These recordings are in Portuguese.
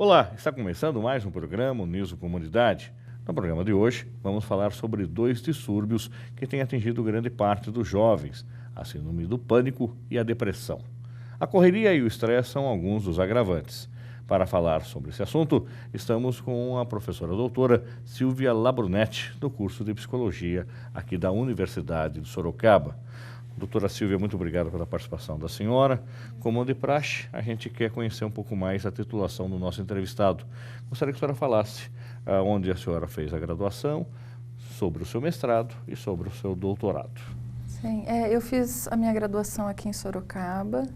Olá, está começando mais um programa Uniso Comunidade. No programa de hoje, vamos falar sobre dois distúrbios que têm atingido grande parte dos jovens, a síndrome do pânico e a depressão. A correria e o estresse são alguns dos agravantes. Para falar sobre esse assunto, estamos com a professora doutora Silvia Labrunetti, do curso de Psicologia aqui da Universidade de Sorocaba. Doutora Silvia, muito obrigado pela participação da senhora. Como de praxe, a gente quer conhecer um pouco mais a titulação do nosso entrevistado. Gostaria que a senhora falasse onde a senhora fez a graduação, sobre o seu mestrado e sobre o seu doutorado. Sim, eu fiz a minha graduação aqui em Sorocaba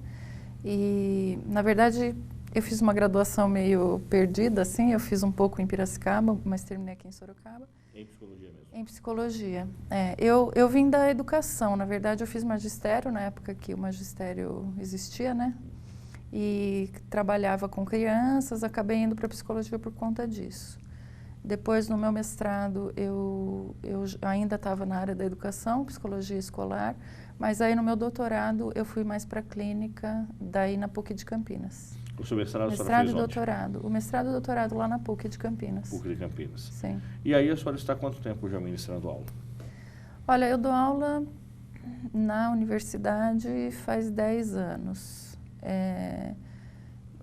e, na verdade, eu fiz uma graduação meio perdida, assim, eu fiz um pouco em Piracicaba, mas terminei aqui em Sorocaba. Em psicologia mesmo? Em psicologia. Eu vim da educação, na verdade eu fiz magistério, na época que o magistério existia, né? E trabalhava com crianças, acabei indo para psicologia por conta disso. Depois, no meu mestrado, eu ainda estava na área da educação, psicologia escolar, mas aí no meu doutorado eu fui mais para a clínica, daí na PUC de Campinas. O seu mestrado a senhora Mestrado fez e onde? doutorado. O mestrado e doutorado lá na PUC de Campinas. PUC de Campinas. Sim. E aí a senhora está há quanto tempo já ministrando aula? Olha, eu dou aula na universidade faz 10 anos,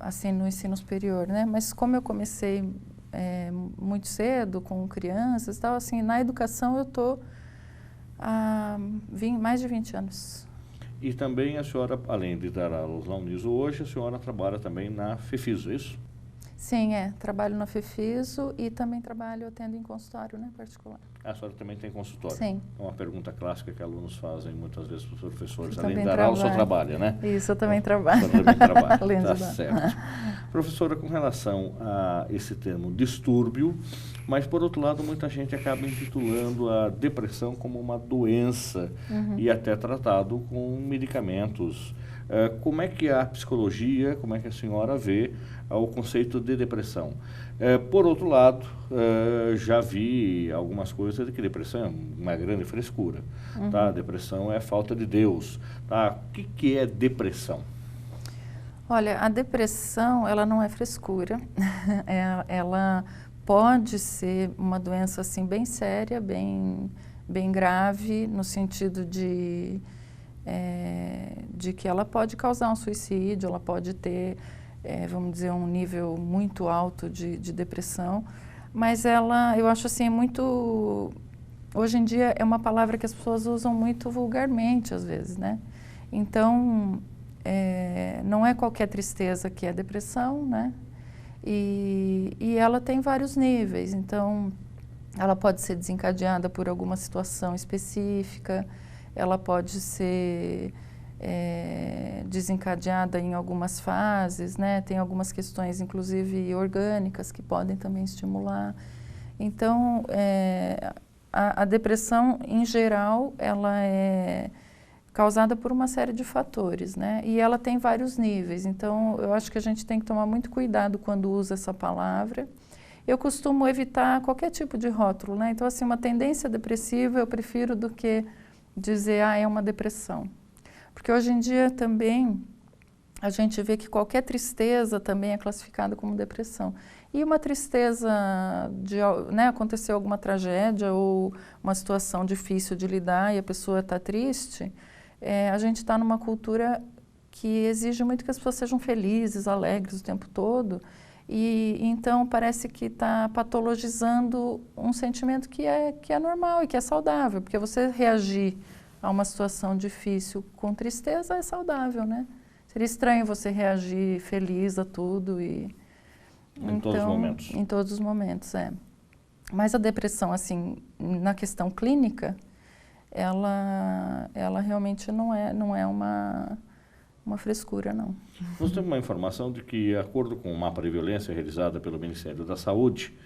assim, no ensino superior, né? Mas como eu comecei muito cedo, com crianças e tal, assim, na educação eu estou há mais de 20 anos. E também a senhora, além de dar aulas na Uniso hoje, a senhora trabalha também na FEFISO, é isso? Sim, trabalho na FEFISO e também atendo em consultório, né, particular. A senhora também tem consultório? Sim. É uma pergunta clássica que alunos fazem muitas vezes para os professores. Eu Além de também dar aula, o senhor trabalha, né? Isso, eu também trabalho. O senhor também trabalha, Além tá de dar. certo. Professora, com relação a esse termo distúrbio, mas por outro lado muita gente acaba intitulando a depressão como uma doença e até tratado com medicamentos. Como é que a psicologia, como é que a senhora vê o conceito de depressão? Por outro lado, já vi algumas coisas de que depressão é uma grande frescura. Tá? Depressão é falta de Deus. Tá? O que é depressão? Olha, a depressão, ela não é frescura. Ela pode ser uma doença assim bem séria, bem grave, no sentido de que ela pode causar um suicídio, ela pode ter, vamos dizer, um nível muito alto de depressão, mas eu acho assim, hoje em dia é uma palavra que as pessoas usam muito vulgarmente às vezes, né? Então, não é qualquer tristeza que é depressão, né? E ela tem vários níveis, então ela pode ser desencadeada por alguma situação específica, ela pode ser desencadeada em algumas fases, né? Tem algumas questões, inclusive orgânicas, que podem também estimular. Então, a depressão, em geral, ela é causada por uma série de fatores, né? E ela tem vários níveis, então eu acho que a gente tem que tomar muito cuidado quando usa essa palavra. Eu costumo evitar qualquer tipo de rótulo, né? Então, assim, uma tendência depressiva eu prefiro do que dizer, é uma depressão. Porque hoje em dia também a gente vê que qualquer tristeza também é classificada como depressão. E uma tristeza né, aconteceu alguma tragédia ou uma situação difícil de lidar e a pessoa está triste, a gente está numa cultura que exige muito que as pessoas sejam felizes, alegres o tempo todo. E então parece que está patologizando um sentimento que é normal e que é saudável, porque você reagir a uma situação difícil com tristeza é saudável, né? Seria estranho você reagir feliz a tudo e... Em todos os momentos. Em todos os momentos, Mas a depressão, assim, na questão clínica, ela realmente não é uma frescura, não. Nós temos uma informação de que, de acordo com o mapa de violência realizado pelo Ministério da Saúde,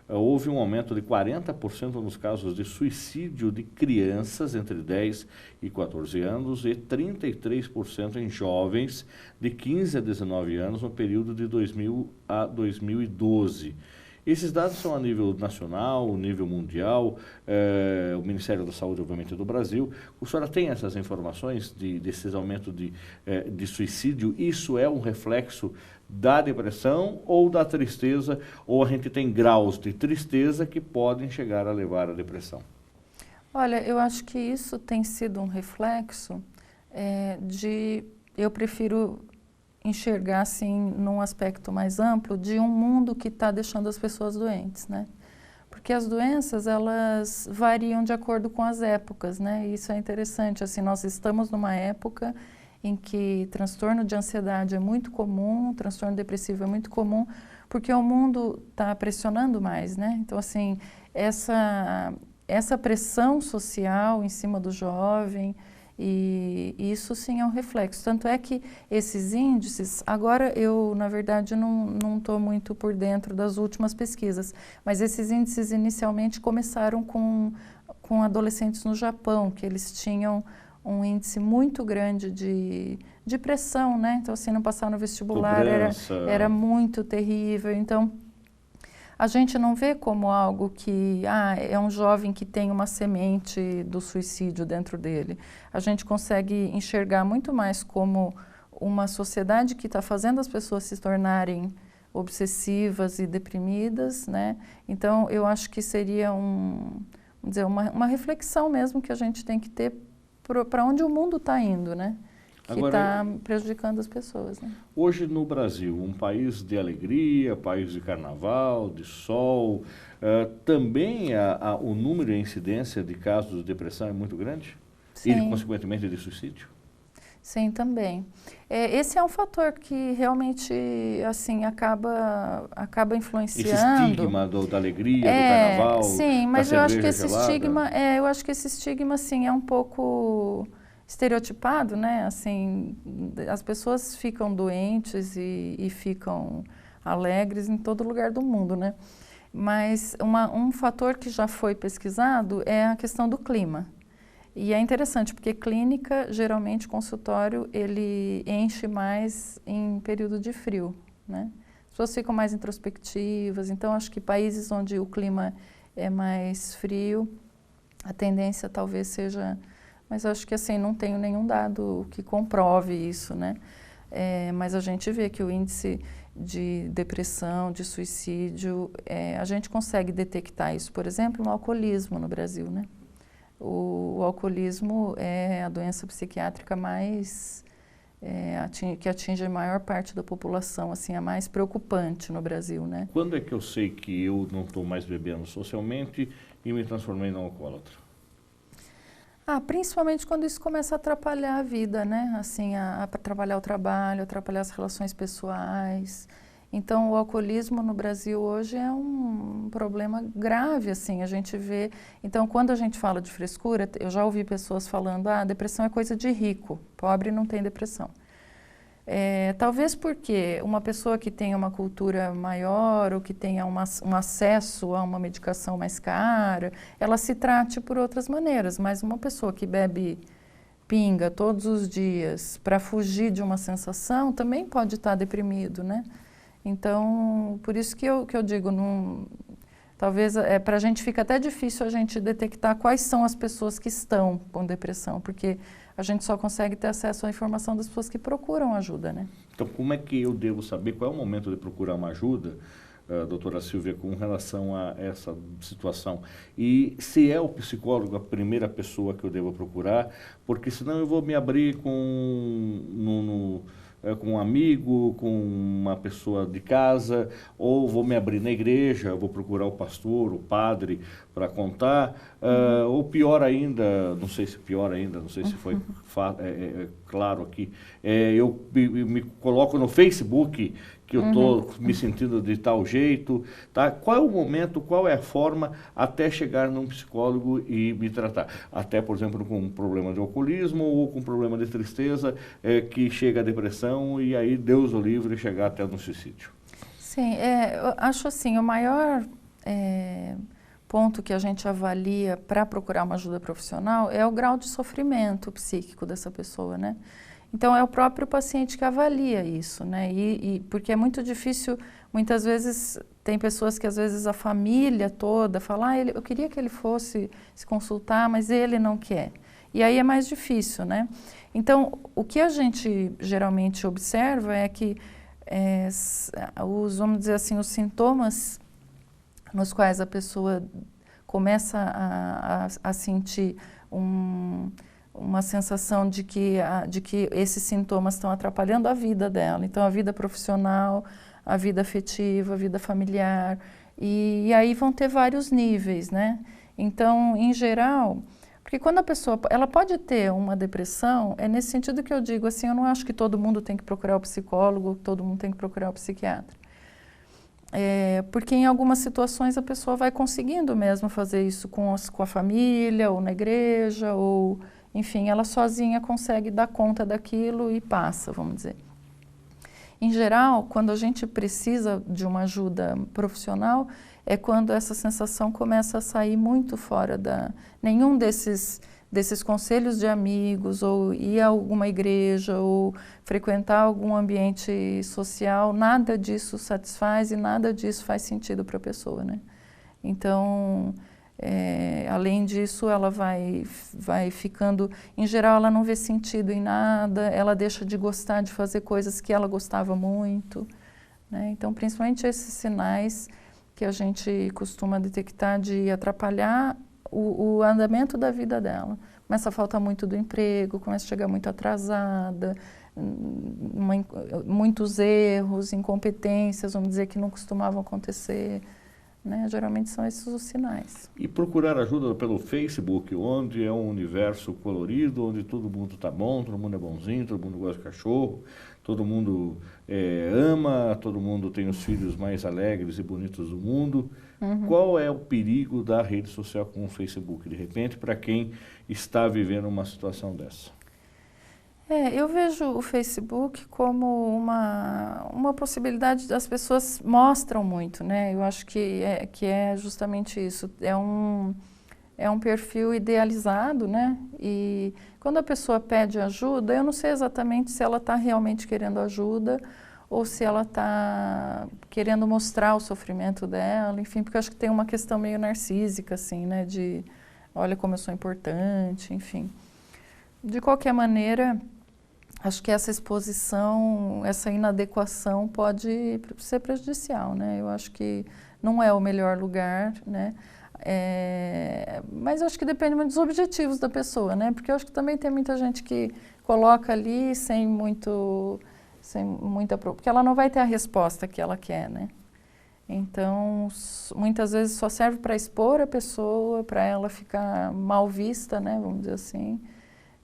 houve um aumento de 40% nos casos de suicídio de crianças entre 10 e 14 anos e 33% em jovens de 15 a 19 anos no período de 2000 a 2012. Esses dados são a nível nacional, nível mundial, o Ministério da Saúde, obviamente, do Brasil. O senhor tem essas informações desses aumentos de suicídio? Isso é um reflexo da depressão ou da tristeza, ou a gente tem graus de tristeza que podem chegar a levar à depressão? Olha, eu acho que isso tem sido um reflexo eu prefiro enxergar assim num aspecto mais amplo de um mundo que está deixando as pessoas doentes, né? Porque as doenças, elas variam de acordo com as épocas, né? E isso é interessante, assim, nós estamos numa época em que transtorno de ansiedade é muito comum, transtorno depressivo é muito comum, porque o mundo está pressionando mais, né? Então, assim, essa pressão social em cima do jovem, e isso sim é um reflexo. Tanto é que esses índices, agora eu, na verdade, não estou muito por dentro das últimas pesquisas, mas esses índices inicialmente começaram com adolescentes no Japão, que eles tinham um índice muito grande de pressão, né? Então, assim, não passar no vestibular era muito terrível. Então, a gente não vê como algo que, é um jovem que tem uma semente do suicídio dentro dele. A gente consegue enxergar muito mais como uma sociedade que está fazendo as pessoas se tornarem obsessivas e deprimidas, né? Então, eu acho que seria uma reflexão mesmo que a gente tem que ter para onde o mundo está indo, né? Que está prejudicando as pessoas, né? Hoje no Brasil, um país de alegria, país de carnaval, de sol, também o número e a incidência de casos de depressão é muito grande? Sim. E, consequentemente, de suicídio? Sim, também. Esse é um fator que realmente, assim, acaba influenciando. Esse estigma da alegria, do carnaval, sim, mas da eu acho que cerveja esse estigma, assim, é um pouco estereotipado, né? Assim, as pessoas ficam doentes e ficam alegres em todo lugar do mundo, né? Mas um fator que já foi pesquisado é a questão do clima. E é interessante, porque clínica, geralmente, consultório, ele enche mais em período de frio, né? As pessoas ficam mais introspectivas, então acho que países onde o clima é mais frio, a tendência talvez seja... Mas acho que, assim, não tenho nenhum dado que comprove isso, né? Mas a gente vê que o índice de depressão, de suicídio, a gente consegue detectar isso, por exemplo, no alcoolismo no Brasil, né? O alcoolismo é a doença psiquiátrica que atinge a maior parte da população, assim, a mais preocupante no Brasil, né? Quando é que eu sei que eu não estou mais bebendo socialmente e me transformei em alcoólatra? Principalmente quando isso começa a atrapalhar a vida, né? Assim, a atrapalhar o trabalho, atrapalhar as relações pessoais. Então, o alcoolismo no Brasil hoje é um problema grave, assim, a gente vê... Então, quando a gente fala de frescura, eu já ouvi pessoas falando, depressão é coisa de rico, pobre não tem depressão. Talvez porque uma pessoa que tenha uma cultura maior ou que tenha um acesso a uma medicação mais cara, ela se trate por outras maneiras, mas uma pessoa que bebe pinga todos os dias para fugir de uma sensação também pode estar deprimido, né? Então, por isso que eu digo, talvez para a gente fica até difícil a gente detectar quais são as pessoas que estão com depressão, porque a gente só consegue ter acesso à informação das pessoas que procuram ajuda, né? Então, como é que eu devo saber qual é o momento de procurar uma ajuda, doutora Silvia, com relação a essa situação? E se é o psicólogo a primeira pessoa que eu devo procurar, porque senão eu vou me abrir com um amigo, com uma pessoa de casa, ou vou me abrir na igreja, vou procurar o pastor, o padre para contar, ou pior ainda, não sei se foi claro aqui, eu me coloco no Facebook que eu estou me sentindo de tal jeito, tá? Qual é o momento, qual é a forma até chegar num psicólogo e me tratar? Até, por exemplo, com um problema de alcoolismo ou com um problema de tristeza, que chega a depressão e aí Deus o livre chegar até no suicídio. Sim, eu acho assim, o maior ponto que a gente avalia para procurar uma ajuda profissional é o grau de sofrimento psíquico dessa pessoa, né? Então, é o próprio paciente que avalia isso, né? Porque é muito difícil, muitas vezes, Tem pessoas que às vezes a família toda fala, eu queria que ele fosse se consultar, mas ele não quer. E aí é mais difícil, né? Então, o que a gente geralmente observa é que vamos dizer assim, os sintomas nos quais a pessoa começa a sentir uma sensação de que esses sintomas estão atrapalhando a vida dela. Então, a vida profissional, a vida afetiva, a vida familiar, e aí vão ter vários níveis, né? Então, em geral, porque quando a pessoa, ela pode ter uma depressão, é nesse sentido que eu digo assim, eu não acho que todo mundo tem que procurar o psicólogo, todo mundo tem que procurar o psiquiatra. Porque em algumas situações a pessoa vai conseguindo mesmo fazer isso com a família, ou na igreja, ou, enfim, ela sozinha consegue dar conta daquilo e passa, vamos dizer. Em geral, quando a gente precisa de uma ajuda profissional, é quando essa sensação começa a sair muito fora nenhum desses conselhos de amigos, ou ir a alguma igreja, ou frequentar algum ambiente social, nada disso satisfaz e nada disso faz sentido para a pessoa, né? Então, além disso, ela vai ficando... Em geral, ela não vê sentido em nada, ela deixa de gostar de fazer coisas que ela gostava muito, né? Então, principalmente esses sinais que a gente costuma detectar de atrapalhar o andamento da vida dela. Começa a faltar muito do emprego, começa a chegar muito atrasada, muitos erros, incompetências, vamos dizer, que não costumavam acontecer, né? Geralmente são esses os sinais. E procurar ajuda pelo Facebook, onde é um universo colorido, onde todo mundo está bom, todo mundo é bonzinho, todo mundo gosta de cachorro, todo mundo ama, todo mundo tem os filhos mais alegres e bonitos do mundo. Uhum. Qual é o perigo da rede social com o Facebook, de repente, para quem está vivendo uma situação dessa? Eu vejo o Facebook como uma possibilidade, as pessoas mostram muito, né? Eu acho que é justamente isso, é um perfil idealizado, né? E quando a pessoa pede ajuda, eu não sei exatamente se ela está realmente querendo ajuda ou se ela está querendo mostrar o sofrimento dela, enfim, porque eu acho que tem uma questão meio narcísica, assim, né? De, olha como eu sou importante, enfim. De qualquer maneira, acho que essa exposição, essa inadequação pode ser prejudicial, né? Eu acho que não é o melhor lugar, né? Mas eu acho que depende muito dos objetivos da pessoa, né? Porque eu acho que também tem muita gente que coloca ali sem muita... porque ela não vai ter a resposta que ela quer, né? Então, muitas vezes só serve para expor a pessoa, para ela ficar mal vista, né? Vamos dizer assim.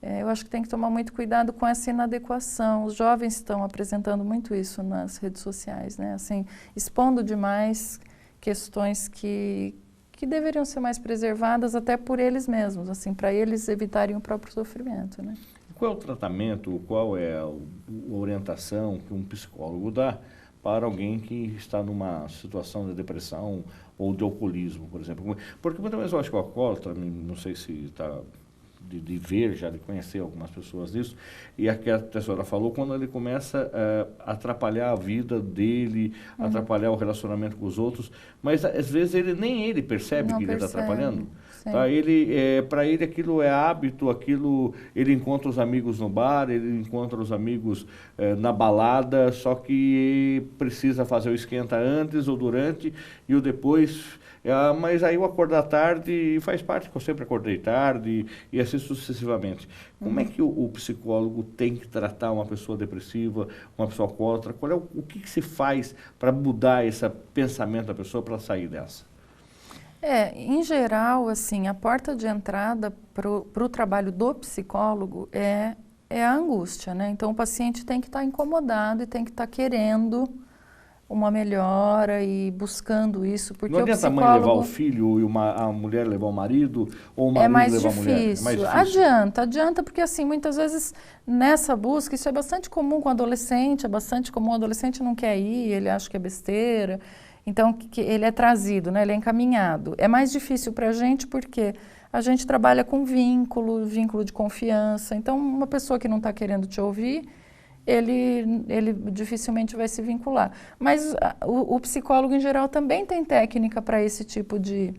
Eu acho que tem que tomar muito cuidado com essa inadequação. Os jovens estão apresentando muito isso nas redes sociais, né? Assim, expondo demais questões que deveriam ser mais preservadas até por eles mesmos, assim, para eles evitarem o próprio sofrimento, né? Qual é o tratamento, qual é a orientação que um psicólogo dá para alguém que está numa situação de depressão ou de alcoolismo, por exemplo? Porque muitas vezes eu acho que o alcoólatra, não sei se está... De ver, já de conhecer algumas pessoas disso, e aqui a senhora falou, quando ele começa a atrapalhar a vida dele, atrapalhar o relacionamento com os outros, mas às vezes nem ele percebe que ele está atrapalhando. Tá? Para ele aquilo é hábito, ele encontra os amigos no bar, ele encontra os amigos na balada, só que precisa fazer o esquenta antes ou durante e o depois... mas aí eu acordar tarde faz parte, que eu sempre acordei tarde e assim sucessivamente. Como é que o psicólogo tem que tratar uma pessoa depressiva, uma pessoa alcoólatra? O que se faz para mudar esse pensamento da pessoa para sair dessa? Em geral, assim, a porta de entrada para o trabalho do psicólogo é a angústia, né? Então, o paciente tem que estar incomodado e tem que estar querendo uma melhora e buscando isso, porque não adianta a mãe levar o filho e a mulher levar o marido, ou o marido levar a mulher? É mais difícil. Adianta, porque assim, muitas vezes nessa busca, isso é bastante comum com o adolescente, o adolescente não quer ir, ele acha que é besteira, então ele é trazido, né? Ele é encaminhado. É mais difícil para a gente porque a gente trabalha com vínculo de confiança, então uma pessoa que não está querendo te ouvir, ele dificilmente vai se vincular. Mas o psicólogo, em geral, também tem técnica para esse tipo de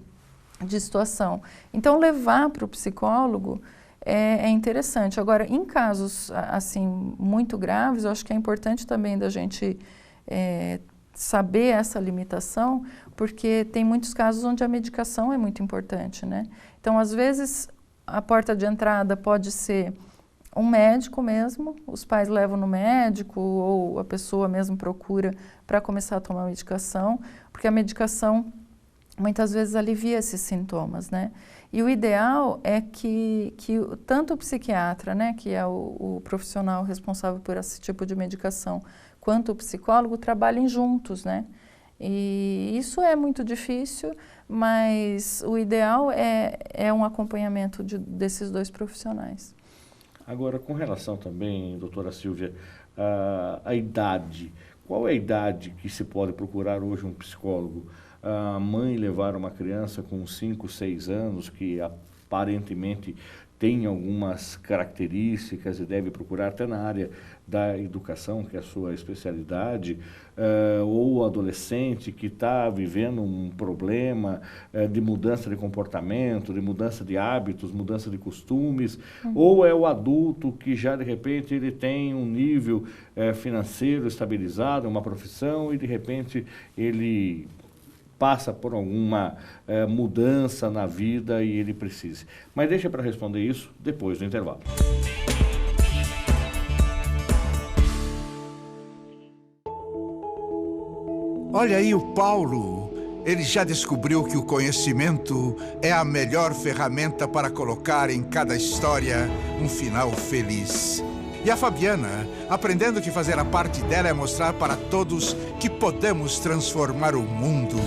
situação. Então, levar para o psicólogo é interessante. Agora, em casos, assim, muito graves, eu acho que é importante também da gente saber essa limitação, porque tem muitos casos onde a medicação é muito importante, né? Então, às vezes, a porta de entrada pode ser um médico mesmo, os pais levam no médico ou a pessoa mesmo procura para começar a tomar medicação, porque a medicação muitas vezes alivia esses sintomas, né? E o ideal é que tanto o psiquiatra, né, que é o profissional responsável por esse tipo de medicação, quanto o psicólogo trabalhem juntos, né? E isso é muito difícil, mas o ideal é um acompanhamento desses dois profissionais. Agora, com relação também, doutora Silvia, a idade, qual é a idade que se pode procurar hoje um psicólogo? A mãe levar uma criança com 5, 6 anos, que aparentemente tem algumas características e deve procurar até na área da educação, que é a sua especialidade, ou o adolescente que está vivendo um problema de mudança de comportamento, de mudança de hábitos, mudança de costumes, ou é o adulto que já de repente ele tem um nível financeiro estabilizado, uma profissão e de repente ele passa por alguma mudança na vida e ele precise. Mas deixa para responder isso depois do intervalo. Olha aí o Paulo, ele já descobriu que o conhecimento é a melhor ferramenta para colocar em cada história um final feliz. E a Fabiana, aprendendo que fazer a parte dela é mostrar para todos que podemos transformar o mundo.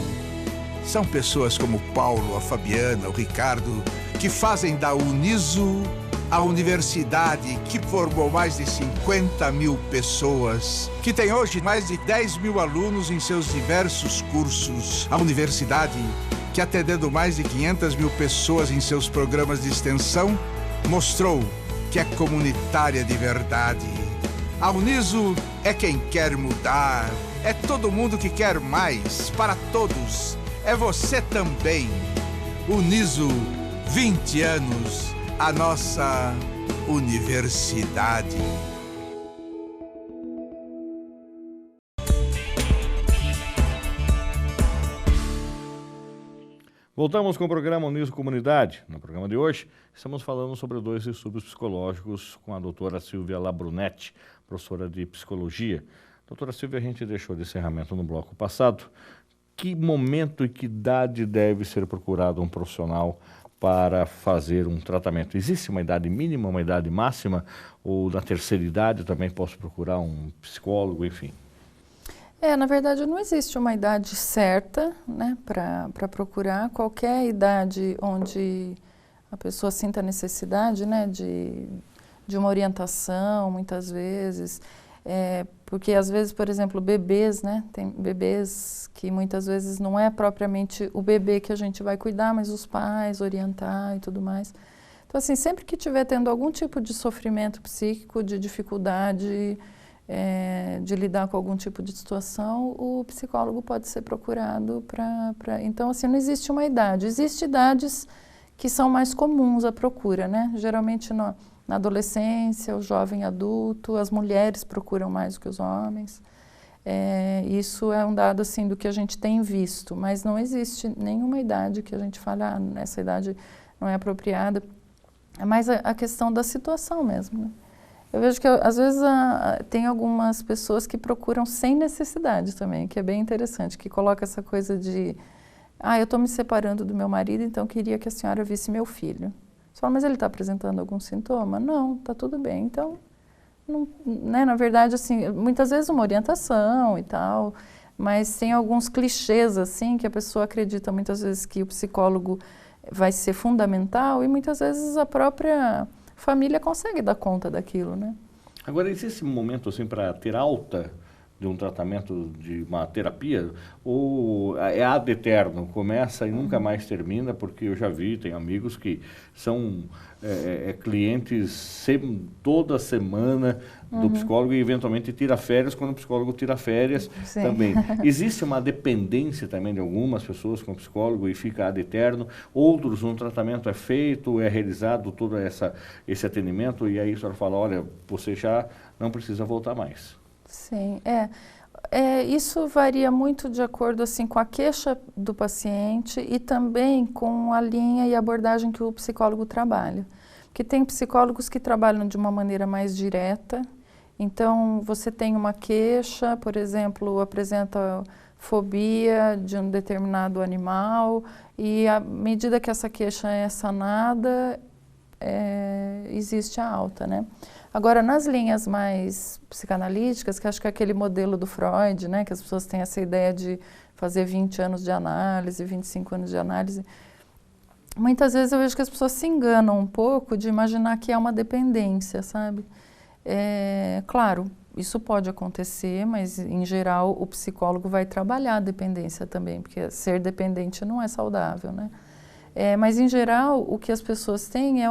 São pessoas como o Paulo, a Fabiana, o Ricardo, que fazem da Uniso a universidade que formou mais de 50 mil pessoas, que tem hoje mais de 10 mil alunos em seus diversos cursos. A universidade, que atendendo mais de 500 mil pessoas em seus programas de extensão, mostrou que é comunitária de verdade. A Uniso é quem quer mudar, é todo mundo que quer mais, para todos, é você também. Uniso, 20 anos, a nossa universidade. Voltamos com o programa Uniso Comunidade. No programa de hoje, estamos falando sobre 2 distúrbios psicológicos com a doutora Silvia Labrunetti, professora de psicologia. Doutora Silvia, a gente deixou de encerramento no bloco passado. Que momento e que idade deve ser procurado um profissional para fazer um tratamento? Existe uma idade mínima, uma idade máxima? Ou na terceira idade também posso procurar um psicólogo, enfim? Na verdade, não existe uma idade certa, né, para procurar. Qualquer idade onde a pessoa sinta necessidade, né, de uma orientação, muitas vezes. Porque, às vezes, por exemplo, bebês, né, tem bebês que muitas vezes não é propriamente o bebê que a gente vai cuidar, mas os pais orientar e tudo mais. Então, assim, sempre que estiver tendo algum tipo de sofrimento psíquico, de dificuldade de lidar com algum tipo de situação, o psicólogo pode ser procurado para... Então, assim, não existe uma idade. Existem idades que são mais comuns à procura, né? Geralmente na adolescência, o jovem adulto, as mulheres procuram mais do que os homens. Isso é um dado, assim, do que a gente tem visto, mas não existe nenhuma idade que a gente fale, essa idade não é apropriada. É mais a questão da situação mesmo, né? Eu vejo que, às vezes, tem algumas pessoas que procuram sem necessidade também, que é bem interessante, que coloca essa coisa de, eu estou me separando do meu marido, então queria que a senhora visse meu filho. Você fala, mas ele está apresentando algum sintoma? Não, está tudo bem. Então, não, né, na verdade, assim, muitas vezes uma orientação e tal, mas tem alguns clichês, assim, que a pessoa acredita muitas vezes que o psicólogo vai ser fundamental e muitas vezes a própria família consegue dar conta daquilo, né? Agora, existe um momento assim para ter alta de um tratamento, de uma terapia, ou é ad eterno, começa e nunca mais termina? Porque eu já vi, tenho amigos que são clientes toda semana do psicólogo e eventualmente tira férias quando o psicólogo tira férias também. Existe uma dependência também de algumas pessoas com o psicólogo e fica ad eterno, outros um tratamento é feito, é realizado todo esse atendimento e aí a senhora fala, olha, você já não precisa voltar mais. Sim, isso varia muito de acordo assim, com a queixa do paciente e também com a linha e abordagem que o psicólogo trabalha. Porque tem psicólogos que trabalham de uma maneira mais direta, então você tem uma queixa, por exemplo, apresenta fobia de um determinado animal e à medida que essa queixa é sanada, existe a alta, né? Agora, nas linhas mais psicanalíticas, que acho que é aquele modelo do Freud, né, que as pessoas têm essa ideia de fazer 20 anos de análise, 25 anos de análise, muitas vezes eu vejo que as pessoas se enganam um pouco de imaginar que é uma dependência, sabe? Claro, isso pode acontecer, mas em geral o psicólogo vai trabalhar a dependência também, porque ser dependente não é saudável, né? Mas em geral o que as pessoas têm é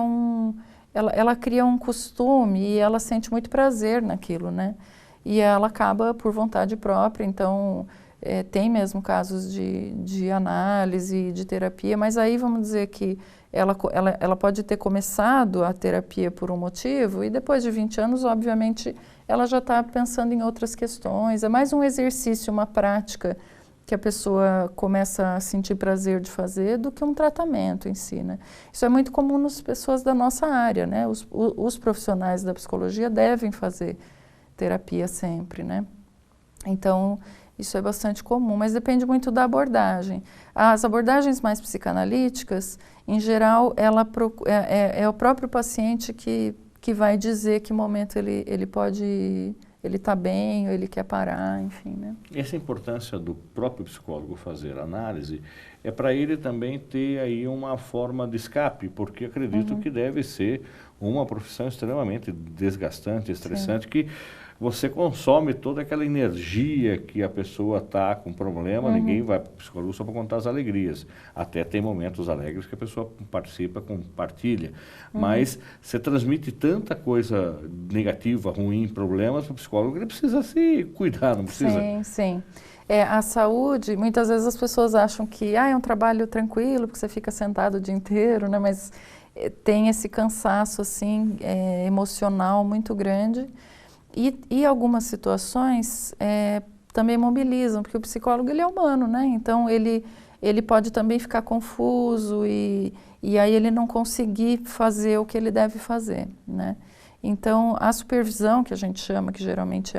ela cria um costume e ela sente muito prazer naquilo, né? E ela acaba por vontade própria, então tem mesmo casos de análise, de terapia, mas aí vamos dizer que ela pode ter começado a terapia por um motivo e depois de 20 anos, obviamente, ela já está pensando em outras questões. É mais um exercício, uma prática que a pessoa começa a sentir prazer de fazer do que um tratamento em si, né? Isso é muito comum nas pessoas da nossa área, né? Os profissionais da psicologia devem fazer terapia sempre, né? Então, isso é bastante comum, mas depende muito da abordagem. As abordagens mais psicanalíticas, em geral, é o próprio paciente que vai dizer que momento ele pode... Ele está bem, ou ele quer parar, enfim, né? Essa importância do próprio psicólogo fazer análise é para ele também ter aí uma forma de escape, porque acredito que deve ser uma profissão extremamente desgastante, estressante, que você consome toda aquela energia que a pessoa está com problema, ninguém vai para o psicólogo só para contar as alegrias. Até tem momentos alegres que a pessoa participa, compartilha. Mas você transmite tanta coisa negativa, ruim, problemas para o psicólogo, ele precisa se cuidar, não precisa? Sim, sim. A saúde, muitas vezes as pessoas acham que é um trabalho tranquilo, porque você fica sentado o dia inteiro, né? Mas tem esse cansaço assim, emocional muito grande. E algumas situações também mobilizam, porque o psicólogo ele é humano, né? Então ele pode também ficar confuso e aí ele não conseguir fazer o que ele deve fazer, né? Então a supervisão, que a gente chama, que geralmente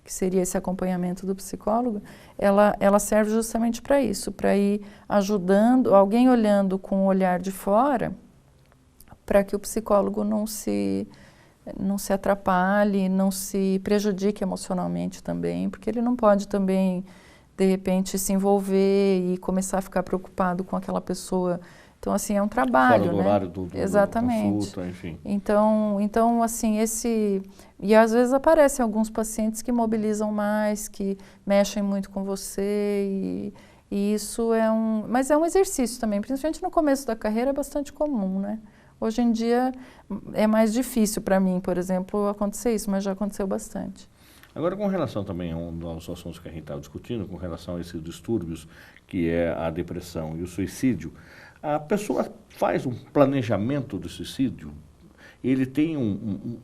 que seria esse acompanhamento do psicólogo, ela serve justamente para isso, para ir ajudando, alguém olhando com o olhar de fora, para que o psicólogo não se atrapalhe, não se prejudique emocionalmente também, porque ele não pode também, de repente, se envolver e começar a ficar preocupado com aquela pessoa. Então, assim, é um trabalho, fora do horário do Exatamente. Consulta, enfim. Então, assim, e às vezes aparecem alguns pacientes que mobilizam mais, que mexem muito com você e isso mas é um exercício também, principalmente no começo da carreira é bastante comum, né? Hoje em dia é mais difícil para mim, por exemplo, acontecer isso, mas já aconteceu bastante. Agora, com relação também a um dos assuntos que a gente estava discutindo, com relação a esses distúrbios, que é a depressão e o suicídio, a pessoa faz um planejamento do suicídio? Ele tem um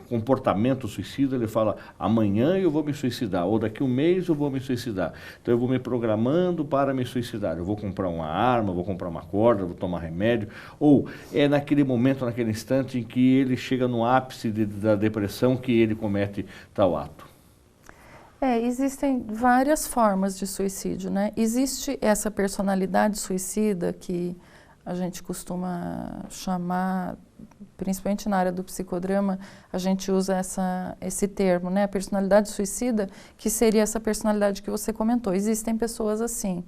comportamento suicida, ele fala, amanhã eu vou me suicidar, ou daqui um mês eu vou me suicidar. Então eu vou me programando para me suicidar. Eu vou comprar uma arma, vou comprar uma corda, vou tomar remédio. Ou é naquele momento, naquele instante em que ele chega no ápice da depressão que ele comete tal ato. Existem várias formas de suicídio, né? Existe essa personalidade suicida que a gente costuma chamar, principalmente na área do psicodrama, a gente usa esse termo, né? A personalidade suicida, que seria essa personalidade que você comentou. Existem pessoas assim,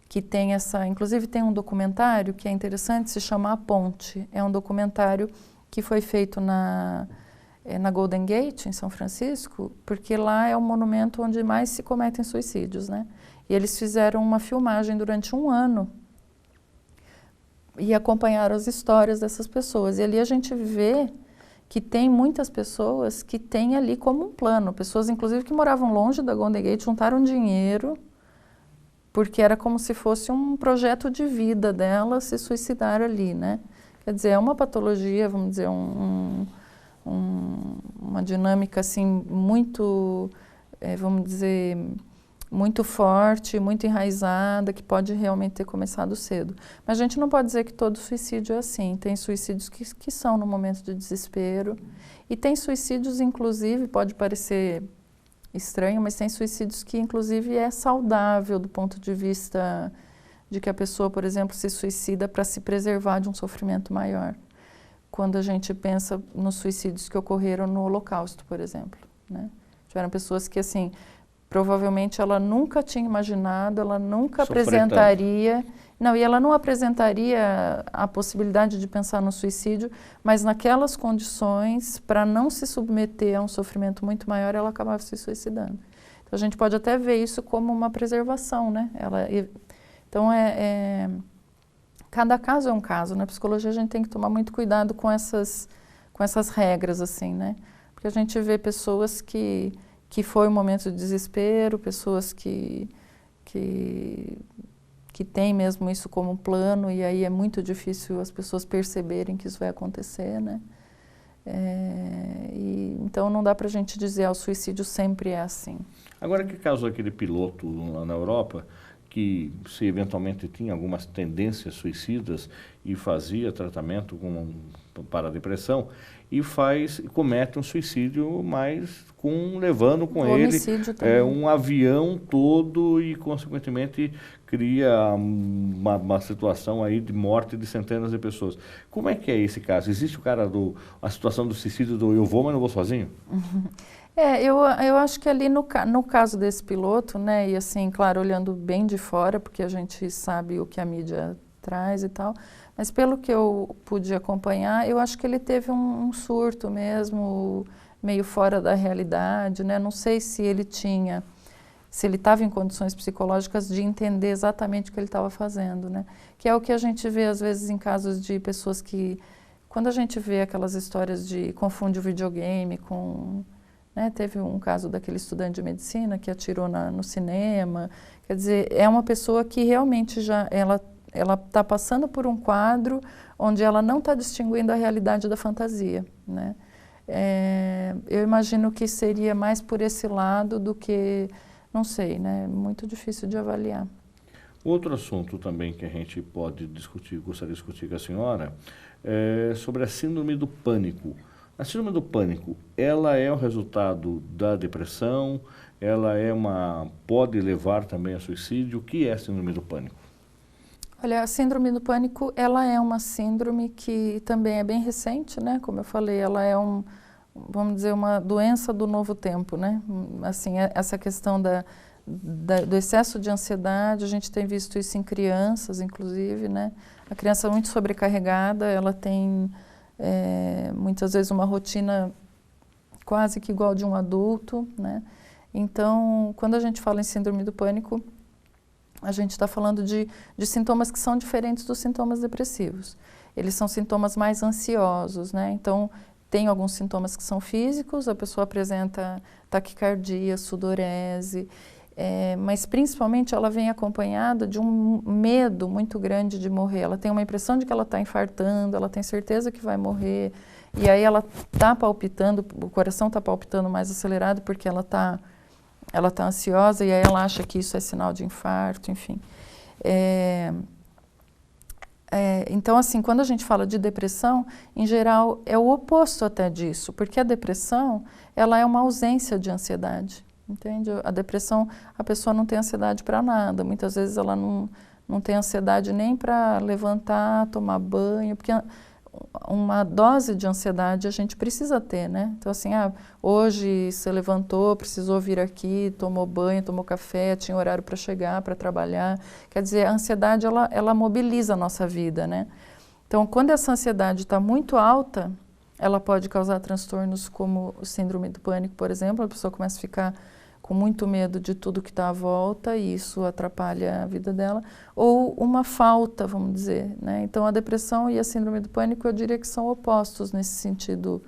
que tem inclusive tem um documentário que é interessante, se chama A Ponte. É um documentário que foi feito na Golden Gate, em São Francisco, porque lá é o monumento onde mais se cometem suicídios, né? E eles fizeram uma filmagem durante 1 ano e acompanharam as histórias dessas pessoas. E ali a gente vê que tem muitas pessoas que têm ali como um plano, pessoas inclusive que moravam longe da Golden Gate, juntaram dinheiro, porque era como se fosse um projeto de vida delas se suicidar ali, né? Quer dizer, é uma patologia, vamos dizer, uma dinâmica assim muito, vamos dizer, muito forte, muito enraizada, que pode realmente ter começado cedo. Mas a gente não pode dizer que todo suicídio é assim. Tem suicídios que são no momento de desespero. E tem suicídios, inclusive, pode parecer estranho, mas tem suicídios que, inclusive, é saudável do ponto de vista de que a pessoa, por exemplo, se suicida para se preservar de um sofrimento maior. Quando a gente pensa nos suicídios que ocorreram no Holocausto, por exemplo, né? Tiveram pessoas que, assim, provavelmente ela nunca tinha imaginado, ela nunca apresentaria... Não, e ela não apresentaria a possibilidade de pensar no suicídio, mas naquelas condições, para não se submeter a um sofrimento muito maior, ela acabava se suicidando. Então, a gente pode até ver isso como uma preservação, né? Então, cada caso é um caso. Na psicologia, a gente tem que tomar muito cuidado com essas regras, assim, né? Porque a gente vê pessoas que foi um momento de desespero, pessoas que têm mesmo isso como plano, e aí é muito difícil as pessoas perceberem que isso vai acontecer, né? Então não dá para a gente dizer, o suicídio sempre é assim. Agora, que caso aquele piloto lá na Europa, que se eventualmente tinha algumas tendências suicidas e fazia tratamento para a depressão, e comete um suicídio, mas levando com ele um avião todo e, consequentemente, cria uma situação aí de morte de centenas de pessoas. Como é que é esse caso? Existe a situação do suicídio do eu vou, mas não vou sozinho? Eu acho que ali no caso desse piloto, né, e assim, claro, olhando bem de fora, porque a gente sabe o que a mídia traz e tal, mas pelo que eu pude acompanhar, eu acho que ele teve um surto mesmo, meio fora da realidade, né? Não sei se ele estava em condições psicológicas de entender exatamente o que ele estava fazendo, né? Que é o que a gente vê às vezes em casos de pessoas que, quando a gente vê aquelas histórias de confunde o videogame com... Né? Teve um caso daquele estudante de medicina que atirou no cinema. Quer dizer, é uma pessoa que realmente ela está passando por um quadro onde ela não está distinguindo a realidade da fantasia, né? Eu imagino que seria mais por esse lado do que, não sei, né? Muito difícil de avaliar. Outro assunto também que a gente pode discutir, gostaria de discutir com a senhora, é sobre a síndrome do pânico. A síndrome do pânico, ela é o resultado da depressão, pode levar também a suicídio. O que é a síndrome do pânico? Olha, a síndrome do pânico, ela é uma síndrome que também é bem recente, né? Como eu falei, ela é vamos dizer, uma doença do novo tempo, né? Assim, essa questão do excesso de ansiedade, a gente tem visto isso em crianças, inclusive, né? A criança muito sobrecarregada, ela tem muitas vezes uma rotina quase que igual de um adulto, né? Então, quando a gente fala em síndrome do pânico, a gente está falando de sintomas que são diferentes dos sintomas depressivos. Eles são sintomas mais ansiosos, né? Então, tem alguns sintomas que são físicos, a pessoa apresenta taquicardia, sudorese, mas principalmente ela vem acompanhada de um medo muito grande de morrer. Ela tem uma impressão de que ela está infartando, ela tem certeza que vai morrer, e aí ela está palpitando, o coração está palpitando mais acelerado porque ela está ansiosa, e aí ela acha que isso é sinal de infarto, enfim. Então, assim, quando a gente fala de depressão, em geral, é o oposto até disso, porque a depressão, ela é uma ausência de ansiedade, entende? A depressão, a pessoa não tem ansiedade para nada, muitas vezes ela não tem ansiedade nem para levantar, tomar banho, porque uma dose de ansiedade a gente precisa ter, né? Então, assim, hoje você levantou, precisou vir aqui, tomou banho, tomou café, tinha horário para chegar, para trabalhar. Quer dizer, a ansiedade, ela mobiliza a nossa vida, né? Então, quando essa ansiedade está muito alta, Ela pode causar transtornos como o síndrome do pânico, por exemplo. A pessoa começa a ficar com muito medo de tudo que está à volta e isso atrapalha a vida dela. Ou uma falta, vamos dizer, né? Então, a depressão e a síndrome do pânico, eu diria que são opostos nesse sentido,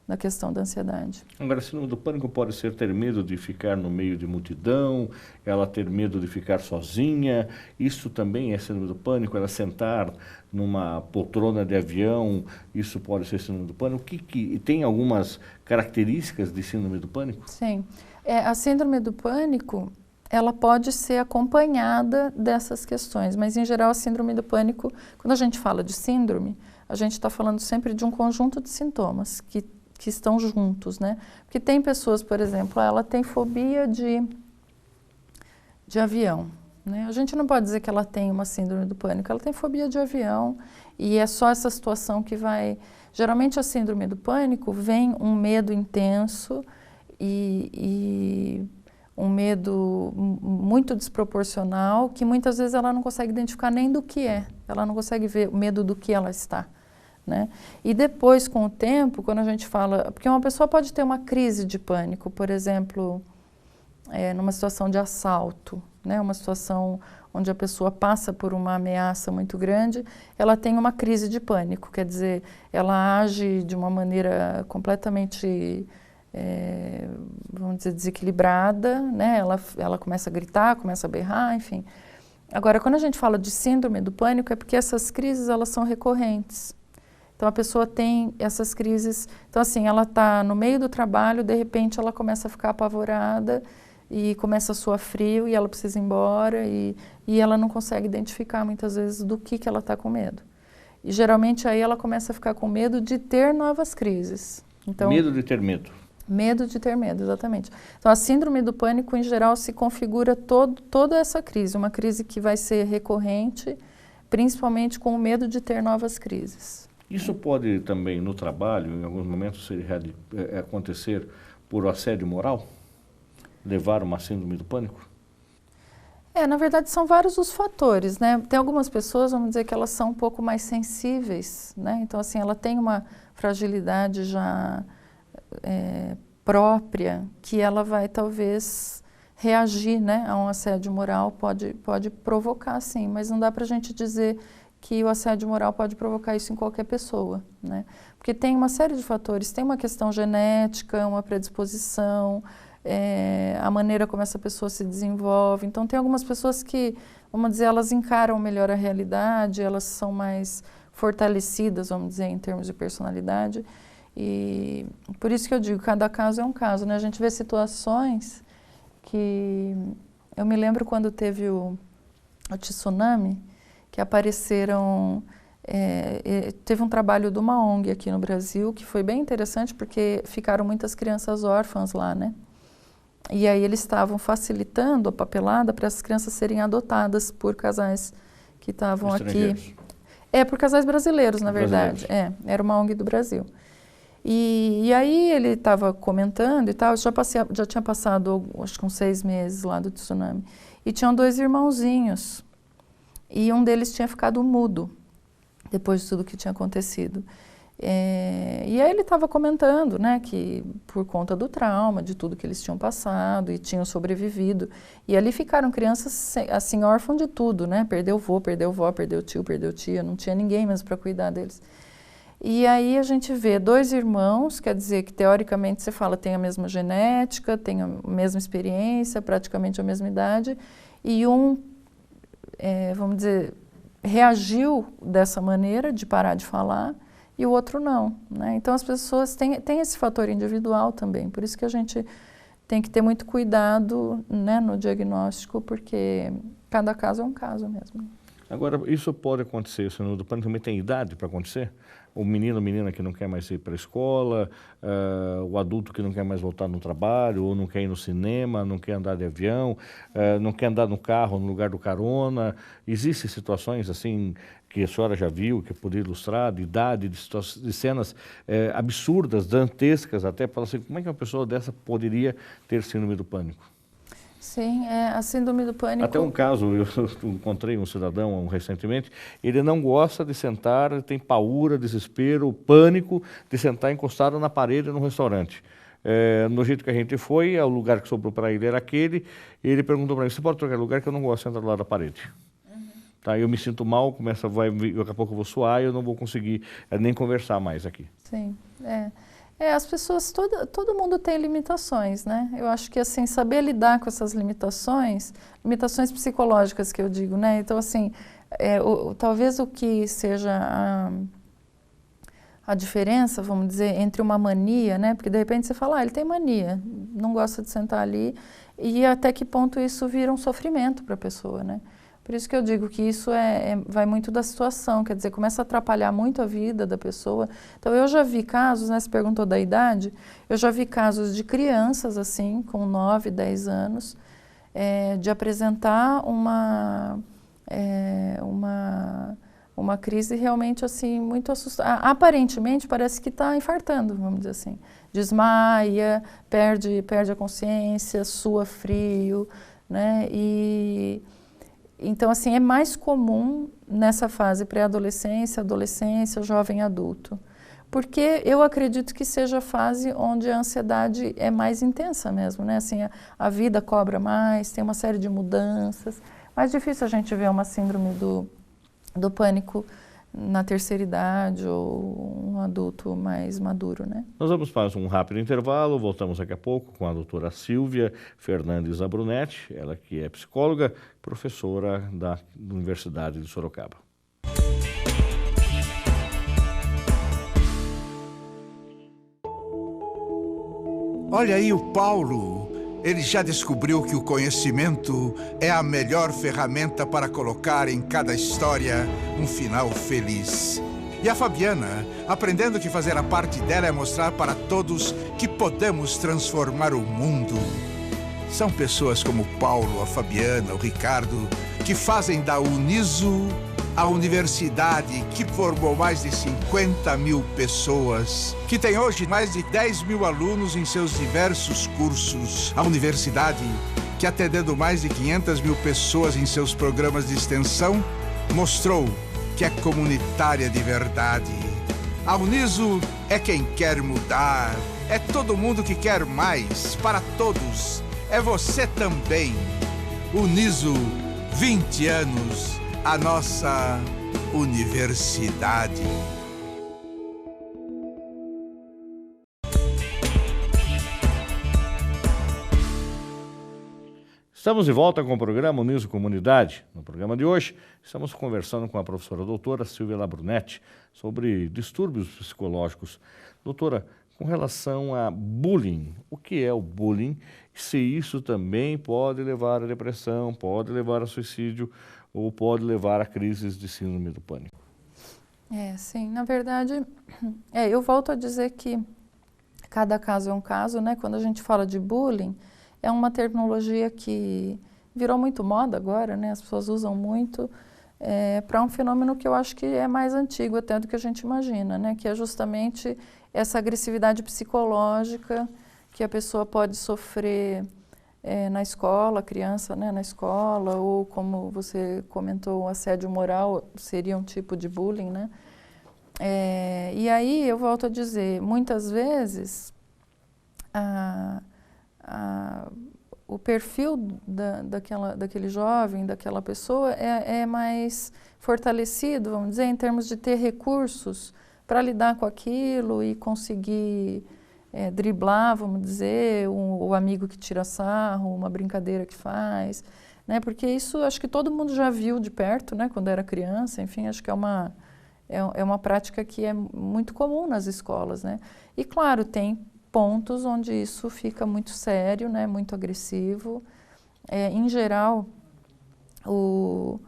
na questão da ansiedade. Agora, a síndrome do pânico pode ser ter medo de ficar no meio de multidão, ela ter medo de ficar sozinha. Isso também é síndrome do pânico, ela sentar numa poltrona de avião, isso pode ser síndrome do pânico. Tem algumas características de síndrome do pânico? Sim. A síndrome do pânico, ela pode ser acompanhada dessas questões, mas em geral a síndrome do pânico, quando a gente fala de síndrome, a gente está falando sempre de um conjunto de sintomas que estão juntos, né? Porque tem pessoas, por exemplo, ela tem fobia de avião, né? A gente não pode dizer que ela tem uma síndrome do pânico, ela tem fobia de avião e é só essa situação que vai... Geralmente a síndrome do pânico vem um medo intenso e um medo muito desproporcional que muitas vezes ela não consegue identificar nem do que é, ela não consegue ver o medo do que ela está. Né? E depois, com o tempo, quando a gente fala... Porque uma pessoa pode ter uma crise de pânico, por exemplo, numa situação de assalto, né? Uma situação onde a pessoa passa por uma ameaça muito grande, ela tem uma crise de pânico, quer dizer, ela age de uma maneira completamente, vamos dizer, desequilibrada, né? Ela começa a gritar, começa a berrar, enfim. Agora, quando a gente fala de síndrome do pânico, é porque essas crises, elas são recorrentes. Então, a pessoa tem essas crises... Então, assim, ela está no meio do trabalho, de repente ela começa a ficar apavorada e começa a suar frio e ela precisa ir embora e ela não consegue identificar, muitas vezes, do que ela está com medo. E, geralmente, aí ela começa a ficar com medo de ter novas crises. Então, medo de ter medo. Medo de ter medo, exatamente. Então, a síndrome do pânico, em geral, se configura toda essa crise. Uma crise que vai ser recorrente, principalmente com o medo de ter novas crises. Isso pode também, no trabalho, em alguns momentos, acontecer por assédio moral? Levar uma síndrome do pânico? Na verdade, são vários os fatores, né? Tem algumas pessoas, vamos dizer, que elas são um pouco mais sensíveis, né? Então, assim, ela tem uma fragilidade já própria, que ela vai, talvez, reagir, né, a um assédio moral, pode provocar, sim, mas não dá para a gente dizer que o assédio moral pode provocar isso em qualquer pessoa, né? Porque tem uma série de fatores, tem uma questão genética, uma predisposição, a maneira como essa pessoa se desenvolve. Então, tem algumas pessoas que, vamos dizer, elas encaram melhor a realidade, elas são mais fortalecidas, vamos dizer, em termos de personalidade. E por isso que eu digo, cada caso é um caso, né? A gente vê situações que... Eu me lembro quando teve o tsunami, que apareceram... teve um trabalho de uma ONG aqui no Brasil, que foi bem interessante, porque ficaram muitas crianças órfãs lá, né? E aí eles estavam facilitando a papelada para as crianças serem adotadas por casais que estavam aqui. Por casais brasileiros, na verdade. Era uma ONG do Brasil. E aí ele estava comentando e tal, já tinha passado, acho que uns 6 meses lá do tsunami. E tinham 2 irmãozinhos. E um deles tinha ficado mudo, depois de tudo que tinha acontecido. E aí ele estava comentando, né, que por conta do trauma, de tudo que eles tinham passado e tinham sobrevivido. E ali ficaram crianças, assim, órfãos de tudo, né? Perdeu o vô, perdeu vó, perdeu tio, perdeu tia, não tinha ninguém mesmo para cuidar deles. E aí a gente vê 2 irmãos, quer dizer que teoricamente você fala tem a mesma genética, tem a mesma experiência, praticamente a mesma idade, e um, vamos dizer, reagiu dessa maneira de parar de falar e o outro não, né? Então as pessoas têm esse fator individual também, por isso que a gente tem que ter muito cuidado, né, no diagnóstico, porque cada caso é um caso mesmo. Agora, isso pode acontecer, o síndrome do pânico também tem idade para acontecer? O menino ou menina que não quer mais ir para a escola, o adulto que não quer mais voltar no trabalho, ou não quer ir no cinema, não quer andar de avião, não quer andar no carro no lugar do carona. Existem situações assim que a senhora já viu, que poderia ilustrar, de idade, de cenas absurdas, dantescas até, para assim, como é que uma pessoa dessa poderia ter síndrome do pânico? Sim, a síndrome do pânico. Até um caso, eu encontrei um cidadão recentemente, ele não gosta de sentar, tem paura, desespero, pânico de sentar encostado na parede num restaurante. No jeito que a gente foi, o lugar que sobrou para ele era aquele, e ele perguntou para mim, você pode trocar lugar que eu não gosto de sentar do lado da parede. Tá, eu me sinto mal, daqui a pouco eu vou suar e eu não vou conseguir nem conversar mais aqui. Sim, as pessoas, todo mundo tem limitações, né? Eu acho que, assim, saber lidar com essas limitações psicológicas que eu digo, né? Então, assim, talvez o que seja a diferença, vamos dizer, entre uma mania, né? Porque, de repente, você fala, ele tem mania, não gosta de sentar ali, e até que ponto isso vira um sofrimento para a pessoa, né? Por isso que eu digo que isso vai muito da situação, quer dizer, começa a atrapalhar muito a vida da pessoa. Então, eu já vi casos, né, você perguntou da idade, eu já vi casos de crianças, assim, com 9, 10 anos, de apresentar uma crise realmente, assim, muito assustadora. Aparentemente, parece que está infartando, vamos dizer assim. Desmaia, perde a consciência, sua frio, né, então, assim, é mais comum nessa fase pré-adolescência, adolescência, jovem adulto. Porque eu acredito que seja a fase onde a ansiedade é mais intensa mesmo, né? Assim, a vida cobra mais, tem uma série de mudanças. Mais difícil a gente ver uma síndrome do pânico na terceira idade ou um adulto mais maduro, né? Nós vamos para um rápido intervalo, voltamos daqui a pouco com a doutora Silvia Fernandes Abrunetti, ela que é psicóloga, professora da Universidade de Sorocaba. Olha aí o Paulo. Ele já descobriu que o conhecimento é a melhor ferramenta para colocar em cada história um final feliz. E a Fabiana, aprendendo que fazer a parte dela é mostrar para todos que podemos transformar o mundo. São pessoas como o Paulo, a Fabiana, o Ricardo, que fazem da Uniso a universidade que formou mais de 50 mil pessoas, que tem hoje mais de 10 mil alunos em seus diversos cursos. A universidade, que atendendo mais de 500 mil pessoas em seus programas de extensão, mostrou que é comunitária de verdade. A Uniso é quem quer mudar, é todo mundo que quer mais, para todos, é você também. Uniso, 20 anos. A nossa universidade. Estamos de volta com o programa Uniso Comunidade. No programa de hoje, estamos conversando com a professora doutora Silvia Labrunetti sobre distúrbios psicológicos. Doutora, com relação a bullying, o que é o bullying? Se isso também pode levar à depressão, pode levar a suicídio, ou pode levar a crises de síndrome do pânico? Sim, na verdade, eu volto a dizer que cada caso é um caso, né? Quando a gente fala de bullying, é uma terminologia que virou muito moda agora, né? As pessoas usam muito para um fenômeno que eu acho que é mais antigo até do que a gente imagina, né? Que é justamente essa agressividade psicológica que a pessoa pode sofrer na escola, a criança, né, na escola, ou como você comentou, o assédio moral seria um tipo de bullying, né? E aí eu volto a dizer, muitas vezes o perfil daquele jovem, daquela pessoa é mais fortalecido, vamos dizer, em termos de ter recursos para lidar com aquilo e conseguir driblar, vamos dizer, o amigo que tira sarro, uma brincadeira que faz, né? Porque isso acho que todo mundo já viu de perto, né? Quando era criança, enfim, acho que é uma prática que é muito comum nas escolas, né? E claro, tem pontos onde isso fica muito sério, né? Muito agressivo. Em geral, o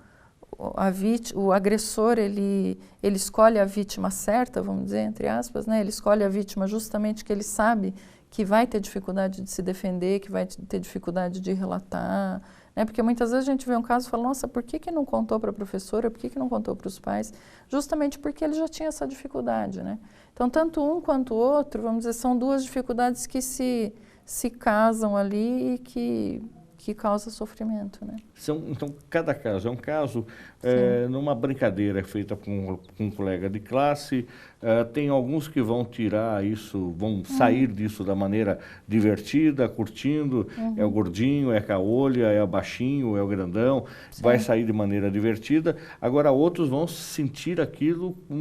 agressor, ele escolhe a vítima certa, vamos dizer, entre aspas, né? Ele escolhe a vítima justamente que ele sabe que vai ter dificuldade de se defender, que vai ter dificuldade de relatar, né? Porque muitas vezes a gente vê um caso e fala, nossa, por que não contou para a professora, por que não contou para os pais? Justamente porque ele já tinha essa dificuldade, né? Então, tanto um quanto o outro, vamos dizer, são duas dificuldades que se casam ali e que que causa sofrimento, né? Então, cada caso é um caso. Numa brincadeira feita com um colega de classe, tem alguns que vão tirar isso, vão sair disso da maneira divertida, curtindo. É o gordinho, é a caolha, é o baixinho, é o grandão. Sim. Vai sair de maneira divertida. Agora, outros vão sentir aquilo com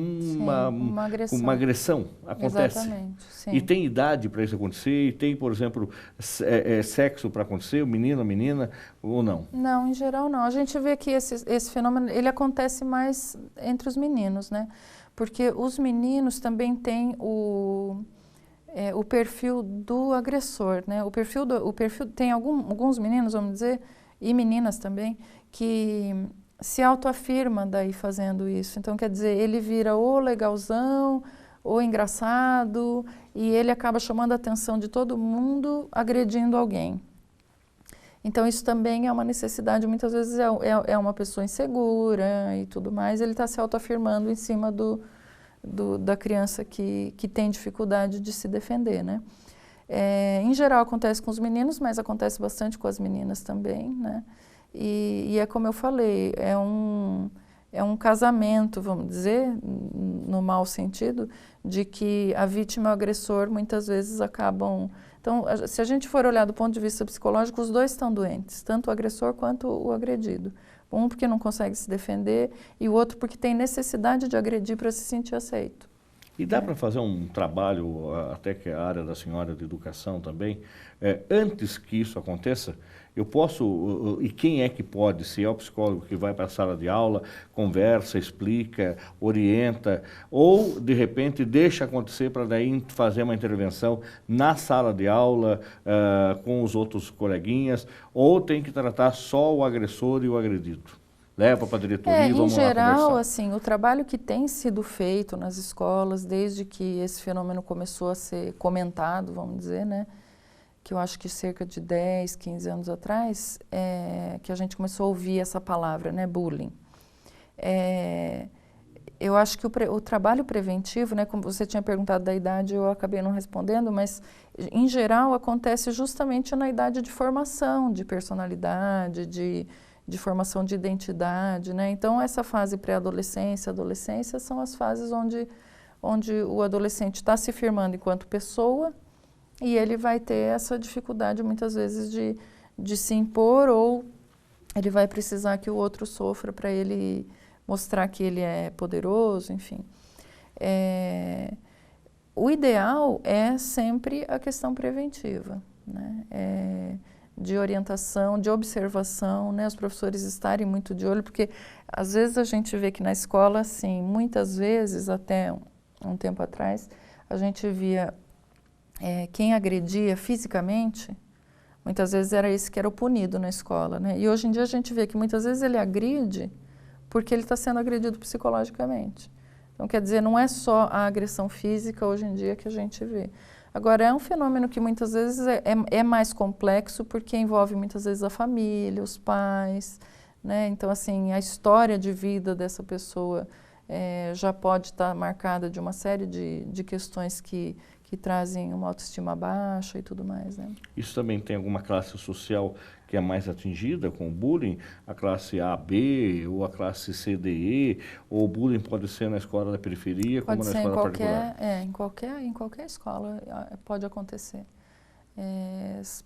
uma agressão. Acontece. Exatamente, sim. E tem idade para isso acontecer? E tem, por exemplo, sexo para acontecer? O menino, a menina, ou não? Não, em geral não. A gente vê que esse fenômeno, ele acontece mais entre os meninos, né? Porque os meninos também têm o perfil do agressor, né? O perfil tem alguns meninos, vamos dizer, e meninas também, que se autoafirma daí fazendo isso. Então, quer dizer, ele vira ou legalzão, ou engraçado, e ele acaba chamando a atenção de todo mundo, agredindo alguém. Então, isso também é uma necessidade, muitas vezes é uma pessoa insegura e tudo mais, ele está se autoafirmando em cima da criança que tem dificuldade de se defender, né? Em geral acontece com os meninos, mas acontece bastante com as meninas também, né? E é como eu falei, é um casamento, vamos dizer, no mau sentido, de que a vítima e o agressor muitas vezes acabam... Então, se a gente for olhar do ponto de vista psicológico, os dois estão doentes, tanto o agressor quanto o agredido. Um porque não consegue se defender e o outro porque tem necessidade de agredir para se sentir aceito. E dá para fazer um trabalho, até que é a área da senhora de educação também, antes que isso aconteça? Eu posso, e quem é que pode, se é o psicólogo que vai para a sala de aula, conversa, explica, orienta, ou de repente deixa acontecer para daí fazer uma intervenção na sala de aula com os outros coleguinhas, ou tem que tratar só o agressor e o agredido? Leva para a diretoria e vamos lá conversar. Em geral, assim, o trabalho que tem sido feito nas escolas, desde que esse fenômeno começou a ser comentado, vamos dizer, né? Que eu acho que cerca de 10, 15 anos atrás, que a gente começou a ouvir essa palavra, né? Bullying. Eu acho que o trabalho preventivo, né? Como você tinha perguntado da idade, eu acabei não respondendo, mas em geral acontece justamente na idade de formação, de personalidade, de formação de identidade, né? Então, essa fase pré-adolescência, adolescência, são as fases onde o adolescente está se firmando enquanto pessoa e ele vai ter essa dificuldade, muitas vezes, de se impor, ou ele vai precisar que o outro sofra para ele mostrar que ele é poderoso, enfim. O ideal é sempre a questão preventiva, né? De orientação, de observação, né? Os professores estarem muito de olho, porque às vezes a gente vê que na escola, assim, muitas vezes, até um tempo atrás, a gente via quem agredia fisicamente, muitas vezes era esse que era o punido na escola, né? E hoje em dia a gente vê que muitas vezes ele agride porque ele está sendo agredido psicologicamente. Então, quer dizer, não é só a agressão física hoje em dia que a gente vê. Agora, é um fenômeno que muitas vezes é mais complexo porque envolve muitas vezes a família, os pais, né? Então, assim, a história de vida dessa pessoa já pode estar marcada de uma série de questões que trazem uma autoestima baixa e tudo mais, né? Isso também tem alguma classe social que é mais atingida com o bullying? A classe A, B, ou a classe C, D, E? Ou o bullying pode ser na escola da periferia, como na escola particular? Em qualquer escola pode acontecer.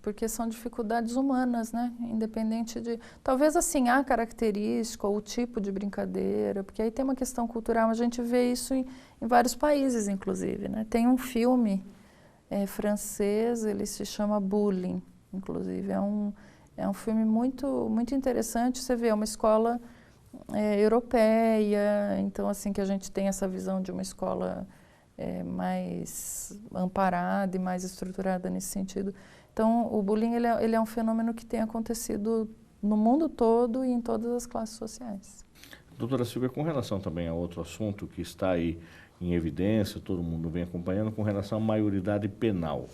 Porque são dificuldades humanas, né? Independente de... Talvez, assim, há característica ou tipo de brincadeira, porque aí tem uma questão cultural, a gente vê isso em vários países, inclusive, né? Tem um filme francês, ele se chama Bullying, inclusive. É um filme muito, muito interessante, você vê, é uma escola europeia, então, assim, que a gente tem essa visão de uma escola... mais amparada e mais estruturada nesse sentido. Então, o bullying ele é um fenômeno que tem acontecido no mundo todo e em todas as classes sociais. Doutora Silvia, com relação também a outro assunto que está aí em evidência, todo mundo vem acompanhando, com relação à maioridade penal.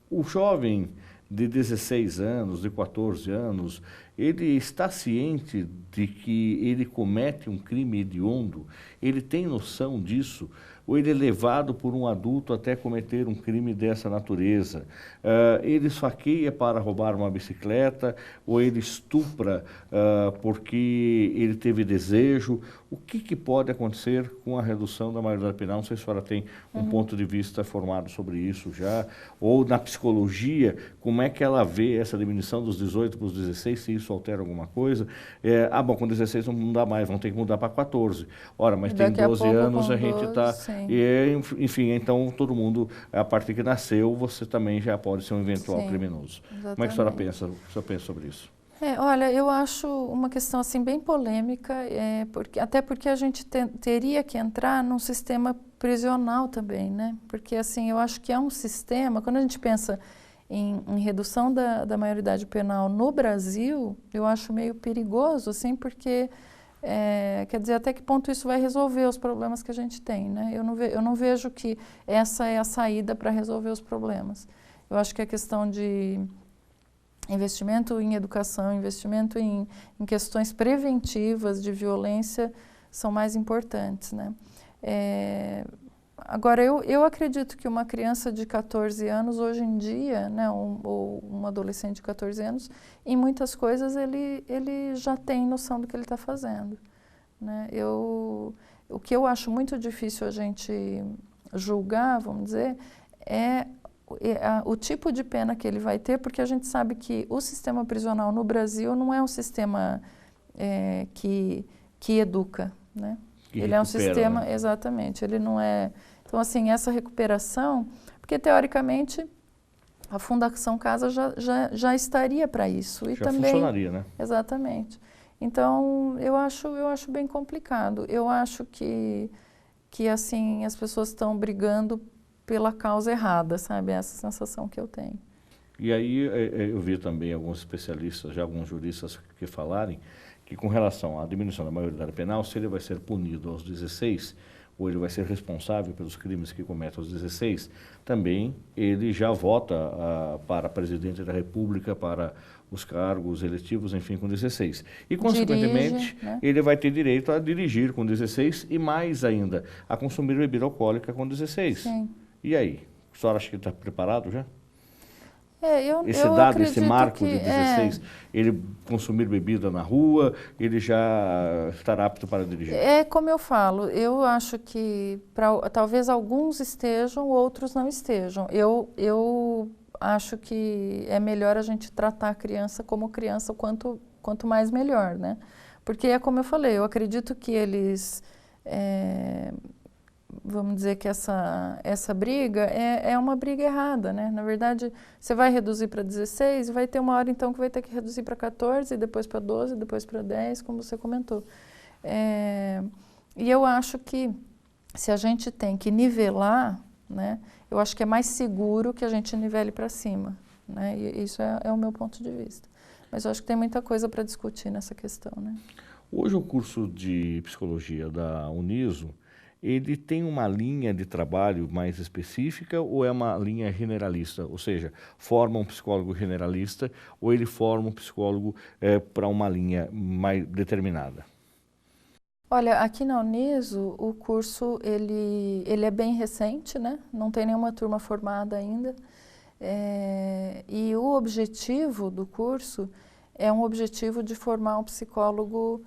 O jovem de 16 anos, de 14 anos, ele está ciente de que ele comete um crime hediondo? Ele tem noção disso? ou ele é levado por um adulto até cometer um crime dessa natureza. Ele esfaqueia para roubar uma bicicleta, ou ele estupra porque ele teve desejo. O que pode acontecer com a redução da maioridade penal? Não sei se a senhora tem um ponto de vista formado sobre isso já, ou na psicologia, como é que ela vê essa diminuição dos 18 para os 16, se isso altera alguma coisa? Bom, com 16 não dá mais, vão ter que mudar para 14. Ora, mas tem 12 anos, a gente está... Enfim, então todo mundo, a partir que nasceu, você também já pode ser um eventual criminoso. Exatamente. Como é que a senhora pensa sobre isso? Olha, eu acho uma questão assim bem polêmica, até porque a gente teria que entrar num sistema prisional também, né? Porque assim, eu acho que é um sistema, quando a gente pensa em redução da maioridade penal no Brasil, eu acho meio perigoso, assim, porque quer dizer, até que ponto isso vai resolver os problemas que a gente tem, né? Eu não vejo que essa é a saída para resolver os problemas. Eu acho que a questão de investimento em educação, investimento em questões preventivas de violência são mais importantes, né? Agora, eu acredito que uma criança de 14 anos, hoje em dia, né, ou um adolescente de 14 anos, em muitas coisas ele já tem noção do que ele está fazendo, né? O que eu acho muito difícil a gente julgar, vamos dizer, é o tipo de pena que ele vai ter, porque a gente sabe que o sistema prisional no Brasil não é um sistema que educa, né? Ele é um sistema, né? Exatamente, ele não é... Então, assim, essa recuperação, porque teoricamente a Fundação Casa já estaria para isso. E já também funcionaria, né? Exatamente. Então, eu acho bem complicado. Eu acho que assim, as pessoas estão brigando pela causa errada, sabe? Essa sensação que eu tenho. E aí eu vi também alguns especialistas, já alguns juristas que falarem que com relação à diminuição da maioridade penal, se ele vai ser punido aos 16, ou ele vai ser responsável pelos crimes que comete aos 16, também ele já vota para presidente da República, para os cargos eletivos, enfim, com 16. E, consequentemente, dirige, né? Ele vai ter direito a dirigir com 16 e, mais ainda, a consumir bebida alcoólica com 16. Sim. E aí? A senhora acha que está preparado já? Esse eu dado, esse marco que, de 16, ele consumir bebida na rua, ele já estará apto para dirigir? Como eu falo, eu acho que talvez alguns estejam, outros não estejam. Eu acho que é melhor a gente tratar a criança como criança, quanto mais melhor, né? Porque é como eu falei, eu acredito que eles... vamos dizer que essa briga é uma briga errada, né? Na verdade, você vai reduzir para 16, vai ter uma hora então que vai ter que reduzir para 14, depois para 12, depois para 10, como você comentou. E eu acho que se a gente tem que nivelar, né? Eu acho que é mais seguro que a gente nivele para cima, né? E isso é o meu ponto de vista. Mas eu acho que tem muita coisa para discutir nessa questão, né? Hoje o curso de psicologia da Uniso, ele tem uma linha de trabalho mais específica ou é uma linha generalista? Ou seja, forma um psicólogo generalista ou ele forma um psicólogo para uma linha mais determinada? Olha, aqui na Uniso, o curso ele é bem recente, né? Não tem nenhuma turma formada ainda. E o objetivo do curso é um objetivo de formar um psicólogo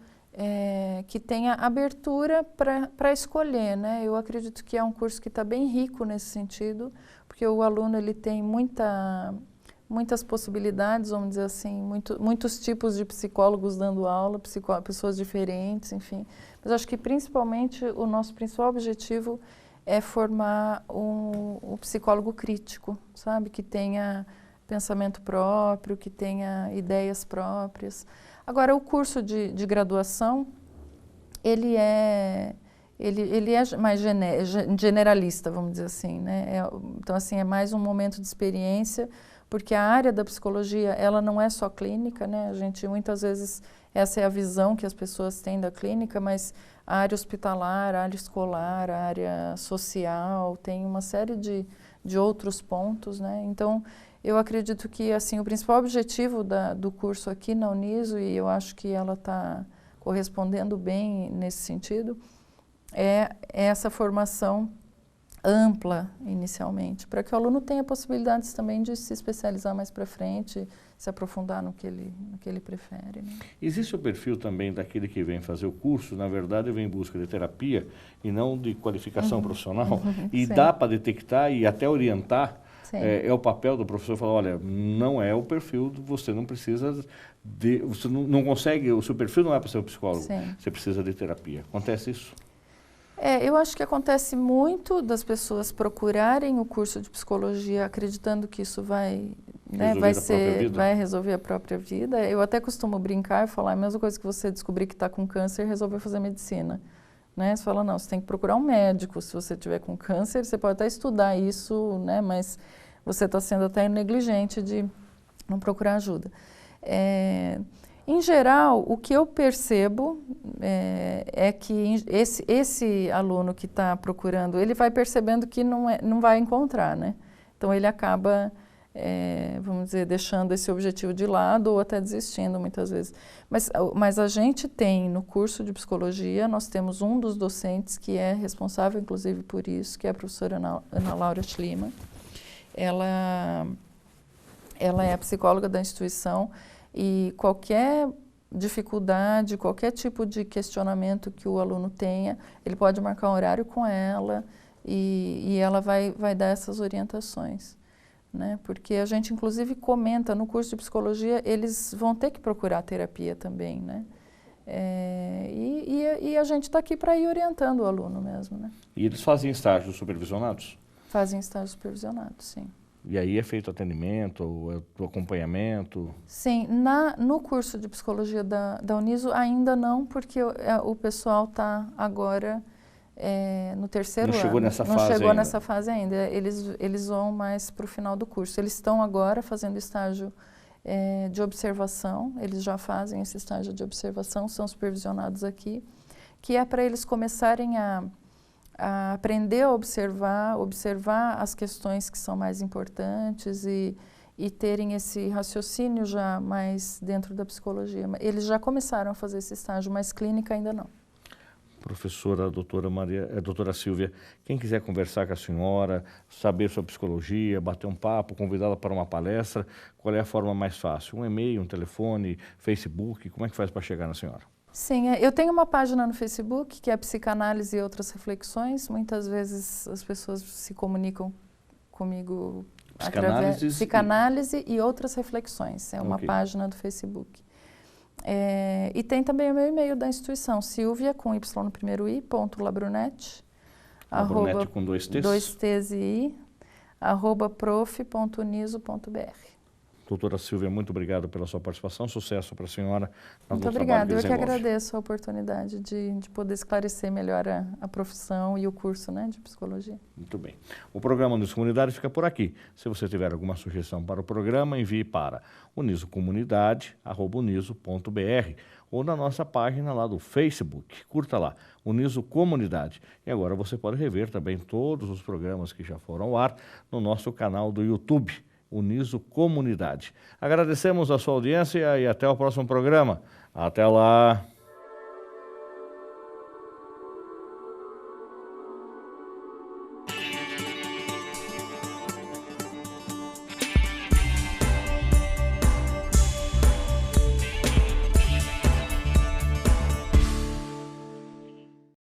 que tenha abertura para escolher, né? Eu acredito que é um curso que está bem rico nesse sentido, porque o aluno ele tem muitas possibilidades, vamos dizer assim, muitos tipos de psicólogos dando aula, pessoas diferentes, enfim. Mas acho que principalmente o nosso principal objetivo é formar um psicólogo crítico, sabe? Que tenha pensamento próprio, que tenha ideias próprias. Agora, o curso de graduação, ele é mais generalista, vamos dizer assim, né? Então, assim, é mais um momento de experiência, porque a área da psicologia, ela não é só clínica, né? A gente, muitas vezes, essa é a visão que as pessoas têm da clínica, mas a área hospitalar, a área escolar, a área social, tem uma série de outros pontos, né? Então, eu acredito que assim, o principal objetivo do curso aqui na Uniso, e eu acho que ela está correspondendo bem nesse sentido, é essa formação ampla inicialmente, para que o aluno tenha possibilidades também de se especializar mais para frente, se aprofundar no que ele prefere. Né? Existe o perfil também daquele que vem fazer o curso, na verdade vem em busca de terapia e não de qualificação profissional, e Sim. dá para detectar e até orientar. Sim. É o papel do professor falar, olha, não é o perfil, você não precisa você não consegue, o seu perfil não é para ser um psicólogo, Sim. você precisa de terapia. Acontece isso? Eu acho que acontece muito das pessoas procurarem o curso de psicologia acreditando que isso vai resolver a própria vida. Eu até costumo brincar e falar a mesma coisa que você descobrir que está com câncer e resolver fazer medicina. Né? Você fala, não, você tem que procurar um médico. Se você tiver com câncer, você pode até estudar isso, né? Mas você está sendo até negligente de não procurar ajuda. Em geral, o que eu percebo é que esse aluno que está procurando, ele vai percebendo que não vai encontrar, né? Então, ele acaba, vamos dizer, deixando esse objetivo de lado ou até desistindo muitas vezes. Mas a gente tem, no curso de psicologia, nós temos um dos docentes que é responsável, inclusive, por isso, que é a professora Ana Laura Schliemann. Ela é a psicóloga da instituição. E qualquer dificuldade, qualquer tipo de questionamento que o aluno tenha, ele pode marcar um horário com ela e ela vai dar essas orientações. Né? Porque a gente, inclusive, comenta no curso de psicologia, eles vão ter que procurar terapia também. Né? E a gente está aqui para ir orientando o aluno mesmo. Né? E eles fazem estágios supervisionados? Fazem estágios supervisionados, sim. E aí é feito atendimento, o acompanhamento? Sim, no curso de psicologia da Uniso ainda não, porque o pessoal está agora no terceiro ano. Não chegou nessa fase ainda? Não chegou nessa fase ainda. Eles vão mais para o final do curso. Eles estão agora fazendo estágio de observação, eles já fazem esse estágio de observação, são supervisionados aqui, que é para eles começarem a aprender a observar as questões que são mais importantes e terem esse raciocínio já mais dentro da psicologia. Eles já começaram a fazer esse estágio, mas clínica ainda não. Professora doutora Silvia, quem quiser conversar com a senhora, saber sobre psicologia, bater um papo, convidá-la para uma palestra, qual é a forma mais fácil? Um e-mail, um telefone, Facebook, como é que faz para chegar na senhora? Sim, eu tenho uma página no Facebook que é Psicanálise e Outras Reflexões. Muitas vezes as pessoas se comunicam comigo através de Psicanálise e Outras Reflexões. É uma página do Facebook. E tem também o meu e-mail da instituição, Silvia, com Y no primeiro I, .labrunet, Labrunet com dois T's? Dois T's e I, @prof.uniso.br. Doutora Silvia, muito obrigado pela sua participação, sucesso para a senhora. Muito obrigada, eu que agradeço a oportunidade de poder esclarecer melhor a profissão e o curso, né, de psicologia. Muito bem. O programa Uniso Comunidade fica por aqui. Se você tiver alguma sugestão para o programa, envie para unisocomunidade@uniso.br ou na nossa página lá do Facebook. Curta lá, Uniso Comunidade. E agora você pode rever também todos os programas que já foram ao ar no nosso canal do YouTube, Uniso Comunidade. Agradecemos a sua audiência e até o próximo programa. Até lá!